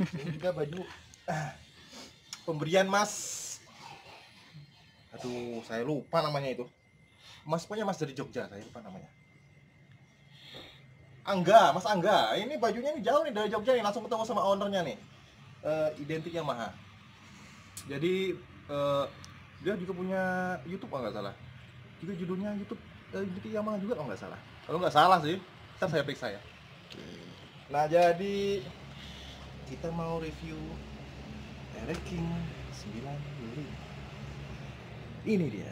Ini juga baju pemberian Mas. Aduh, saya lupa namanya itu. Mas punya Mas dari Jogja, saya lupa namanya. Angga, Mas Angga. Ini bajunya nih jauh nih dari Jogja nih, langsung ketemu sama ownernya nih. Identik Yamaha. Jadi dia juga punya YouTube kalau nggak salah. Juga judulnya YouTube Identik Yamaha juga kalau nggak salah. Kalau nggak salah sih, ntar saya periksa ya. Nah jadi kita mau review Aero King 95. Ini dia.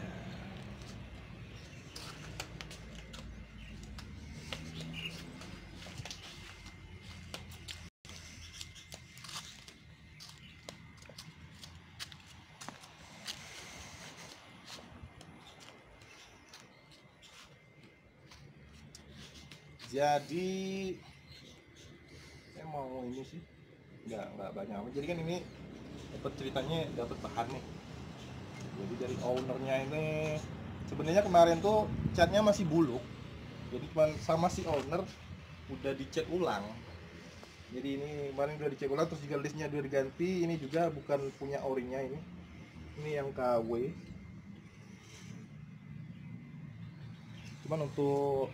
Jadi saya mau ini sih nggak banyak amat. Jadi kan ini dapat ceritanya, dapat bahan nih. Jadi dari ownernya ini sebenarnya kemarin tuh catnya masih buluk. Jadi cuma sama si owner udah dicat ulang. Jadi ini kemarin udah dicat ulang, terus juga listnya udah diganti. Ini juga bukan punya orinya ini. Ini yang KW. Cuman untuk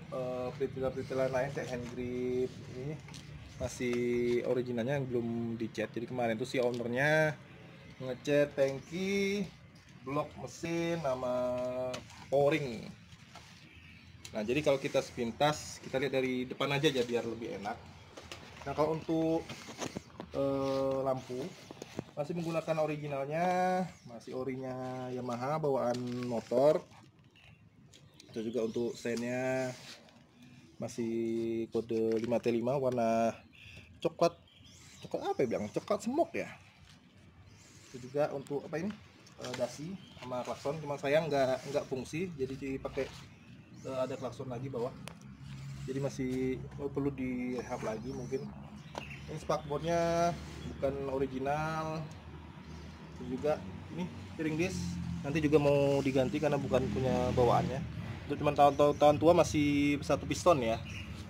peritilan lain kayak hand grip ini masih originalnya yang belum dicat. Jadi kemarin tuh si ownernya ngecat tangki, blok mesin, sama o-ring. Nah jadi kalau kita sepintas, kita lihat dari depan aja ya biar lebih enak. Nah kalau untuk lampu masih menggunakan originalnya, masih orinya Yamaha bawaan motor. Itu juga untuk sennya masih kode 5T5 warna coklat apa ya bilang, coklat smoke ya. Itu juga untuk apa ini, dasi sama klakson, cuma sayang nggak fungsi, jadi dipakai ada klakson lagi bawah, jadi masih perlu direhab lagi mungkin. Ini spakbornya bukan original. Dan juga ini steering disc nanti juga mau diganti karena bukan punya bawaannya. Itu cuma tahun tua, masih satu piston ya.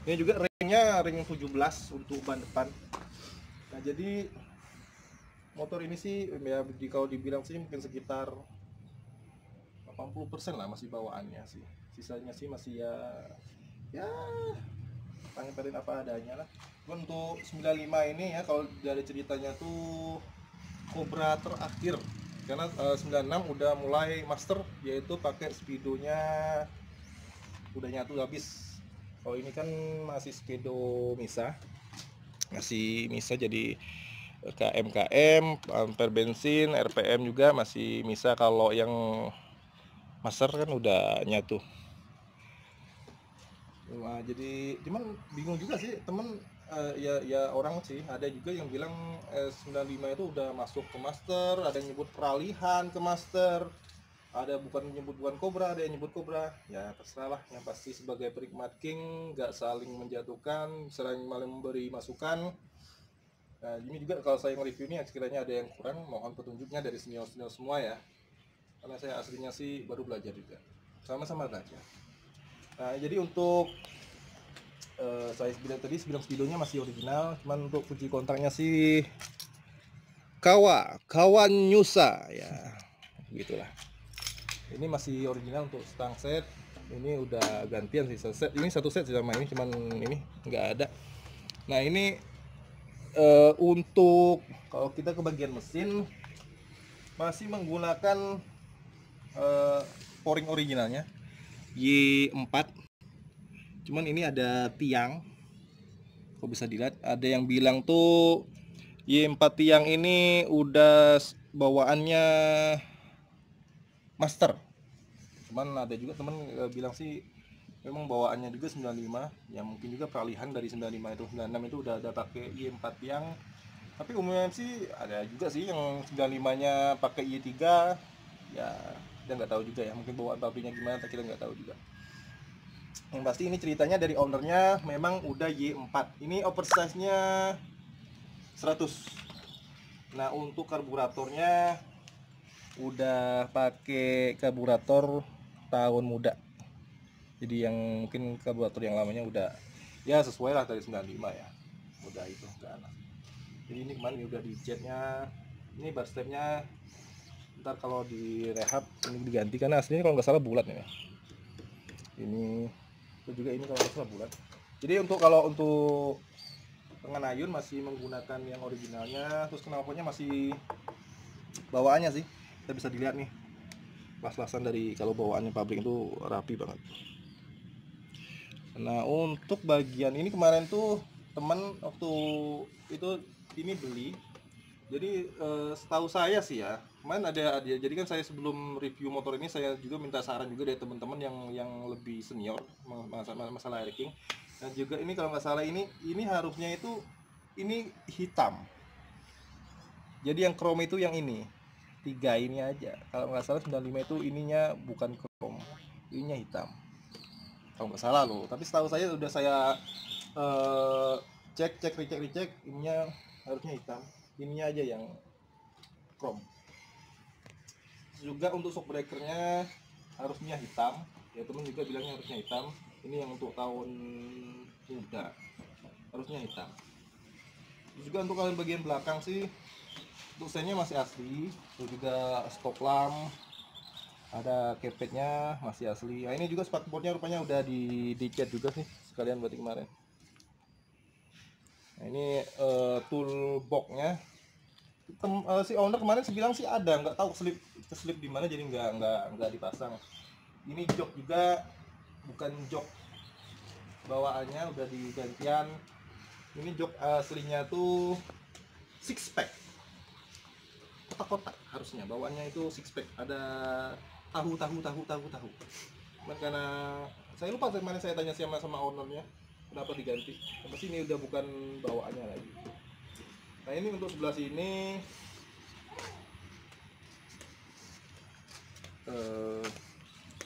Ini juga ringnya ring 17 untuk ban depan. Nah jadi motor ini sih ya kalau dibilang sih mungkin sekitar 80% lah masih bawaannya sih. Sisanya sih masih ya tangan apa adanya lah. Untuk 95 ini ya, kalau dari ceritanya tuh Cobra terakhir, karena 96 udah mulai master, yaitu pakai speedonya udah nyatu habis. Kalau ini kan masih speedo Misa, masih Misa, jadi KM ampere bensin, RPM juga masih Misa. Kalau yang master kan udah nyatu. Nah, jadi cuman bingung juga sih temen, ya orang sih ada juga yang bilang 95 itu udah masuk ke master, ada yang nyebut peralihan ke master, ada bukan Cobra, ada yang nyebut Cobra. Ya terserah lah, yang pasti sebagai penikmat King nggak saling menjatuhkan, sering malah memberi masukan. Nah ini juga kalau saya nge-review ini sekiranya ada yang kurang, mohon petunjuknya dari senior-senior semua ya, karena saya aslinya sih baru belajar juga, sama-sama belajar. Nah jadi untuk saya bilang tadi, bilang speedonya masih original, cuman untuk kunci kontaknya sih kawan Nyusa ya, gitulah. Ini masih original untuk stang set. Ini udah gantian sih set. Ini satu set sama ini, cuman ini nggak ada. Nah ini untuk kalau kita ke bagian mesin masih menggunakan pouring originalnya Y4. Cuman ini ada tiang, kok bisa dilihat ada yang bilang tuh Y4 tiang ini udah bawaannya master. Cuman ada juga temen bilang sih memang bawaannya juga 95, ya mungkin juga peralihan dari 95 itu. 96 itu udah ada pakai Y4 tiang, tapi umumnya sih ada juga sih yang 95 nya pakai Y3. Ya kita nggak tahu juga ya, mungkin bawaan pabriknya gimana kita nggak tahu juga. Yang pasti ini ceritanya dari ownernya memang udah Y4. Ini oversize nya 100. Nah untuk karburatornya udah pakai karburator tahun muda, jadi yang mungkin karburator yang lamanya udah ya sesuai lah dari 95 ya, udah itu ke anak. Jadi ini kemarin udah di jetnya, ini bar stepnya ntar kalau di rehab ini diganti karena aslinya kalau nggak salah bulat ya. Ini itu juga ini kalau nggak salah bulat. Jadi kalau untuk pengayun masih menggunakan yang originalnya, terus knalpotnya masih bawaannya sih, kita bisa dilihat nih las-lasan dari kalau bawaannya pabrik itu rapi banget. Nah untuk bagian ini kemarin tuh teman waktu itu ini beli, jadi setahu saya sih ya kemarin ada jadi kan saya sebelum review motor ini saya juga minta saran juga dari teman-teman yang lebih senior masalah air-king. Dan juga ini kalau nggak salah ini harusnya itu ini hitam, jadi yang chrome itu yang ini 3 ini aja, kalau nggak salah 95 itu ininya bukan chrome, ininya hitam kalau nggak salah loh. Tapi setahu saya udah saya recheck ininya harusnya hitam, ininya aja yang chrome. Juga untuk shock breakernya harusnya hitam, ya temen juga bilangnya harusnya hitam. Ini yang untuk tahun muda harusnya hitam. Juga untuk kalian bagian belakang sih untuk sennya masih asli, terus juga stop lamp, ada kepetnya masih asli. Nah, ini juga spakbornya rupanya udah di cat juga sih sekalian berarti kemarin. Nah, ini toolboxnya si owner kemarin sih bilang sih ada, nggak tahu keselip di mana jadi nggak dipasang. Ini jok juga bukan jok bawaannya, udah digantian. Ini jok aslinya tuh six pack, kotak-kotak harusnya bawaannya itu six pack, ada tahu. Cuman karena saya lupa kemarin saya tanya sama ownernya kenapa diganti, tapi ini udah bukan bawaannya lagi. Nah ini untuk sebelah sini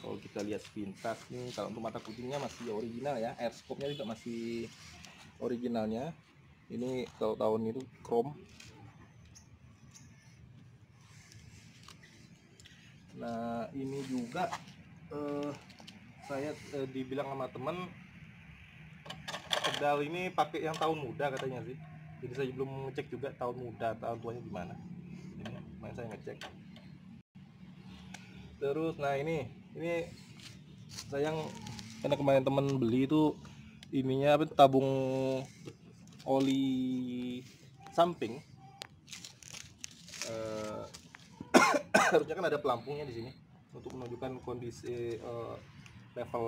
kalau kita lihat sepintas nih, kalau untuk mata kucingnya masih original ya, air scope-nya juga masih originalnya. Ini kalau tahun itu chrome. Nah ini juga saya dibilang sama temen pedal ini pakai yang tahun muda katanya sih. Jadi saya belum ngecek juga tahun muda tahun tuanya gimana. Ini main saya ngecek. Terus nah ini sayang karena kemarin temen beli itu ininya apa, tabung oli samping. Harusnya kan ada pelampungnya di sini untuk menunjukkan kondisi level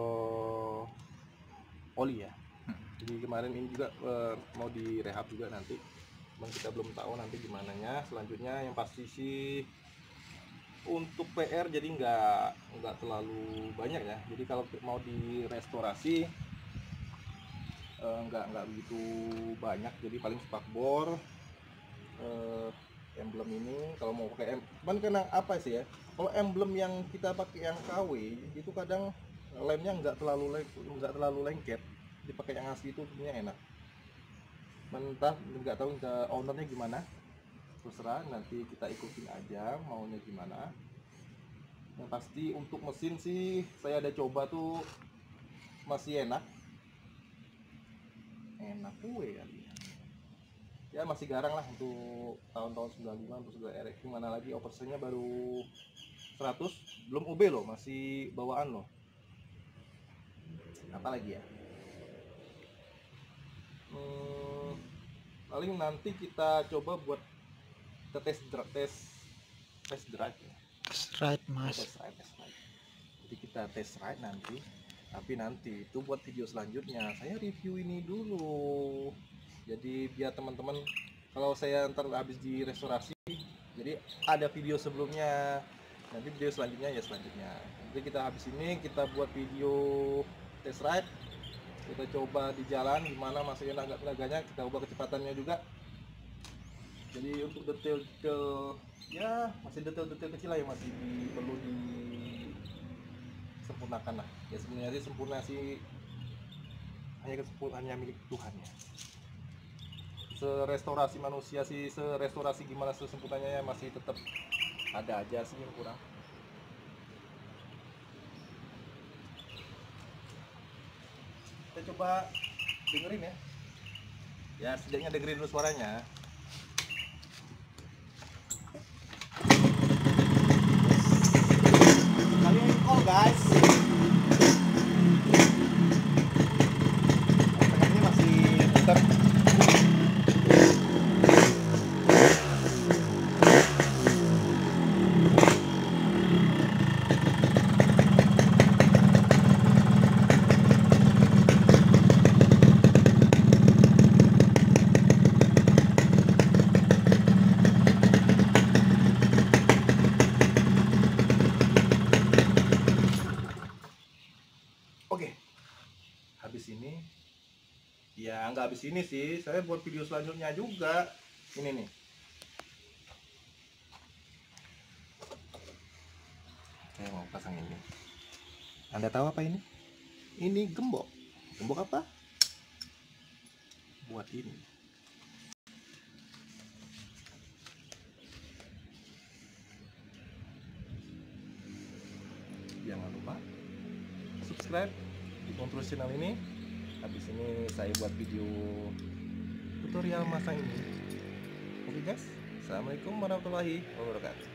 oli ya. Jadi kemarin ini juga mau direhab juga nanti, cuman kita belum tahu nanti gimana nya selanjutnya. Yang pasti sih untuk PR jadi nggak terlalu banyak ya. Jadi kalau mau direstorasi nggak begitu banyak, jadi paling spakbor, emblem ini kalau mau pakai cuman karena apa sih ya, kalau emblem yang kita pakai yang KW itu kadang lemnya nggak terlalu lengket, dipakai yang asli itu sebenarnya enak. Mentah nggak tahu ownernya gimana, terserah nanti kita ikutin aja maunya gimana. Yang pasti untuk mesin sih saya ada coba tuh masih enak kue kali ya, masih garang lah untuk tahun-tahun 95 terus juga RX. Mana lagi overseasnya baru 100, belum UB loh, masih bawaan loh. Apa lagi ya, paling nanti kita coba buat test drive ya. Test ride mas. Test ride. Jadi kita test ride nanti, tapi nanti itu buat video selanjutnya saya review ini dulu. Jadi biar teman-teman kalau saya ntar habis di restorasi, jadi ada video sebelumnya, nanti video selanjutnya ya selanjutnya. Jadi kita habis ini kita buat video test ride, kita coba di jalan gimana masih tenaganya, kita ubah kecepatannya juga. Jadi untuk detail ya masih detail kecil lah yang masih perlu disempurnakan lah. Ya sebenarnya sih sempurna sih hanya milik Tuhan ya. Serestorasi manusia sih, serestorasi gimana sesempurnanya ya masih tetap ada aja sih yang kurang. Kita coba dengerin ya. Ya setidaknya dengerin dulu suaranya. bisa habis ini sih, saya buat video selanjutnya juga. Ini nih. Saya mau pasang ini. Anda tahu apa ini? Ini gembok. Gembok apa? Buat ini. Jangan lupa subscribe di Kontrol channel ini. Habis ini saya buat video tutorial masang ini. Oke guys, assalamualaikum warahmatullahi wabarakatuh.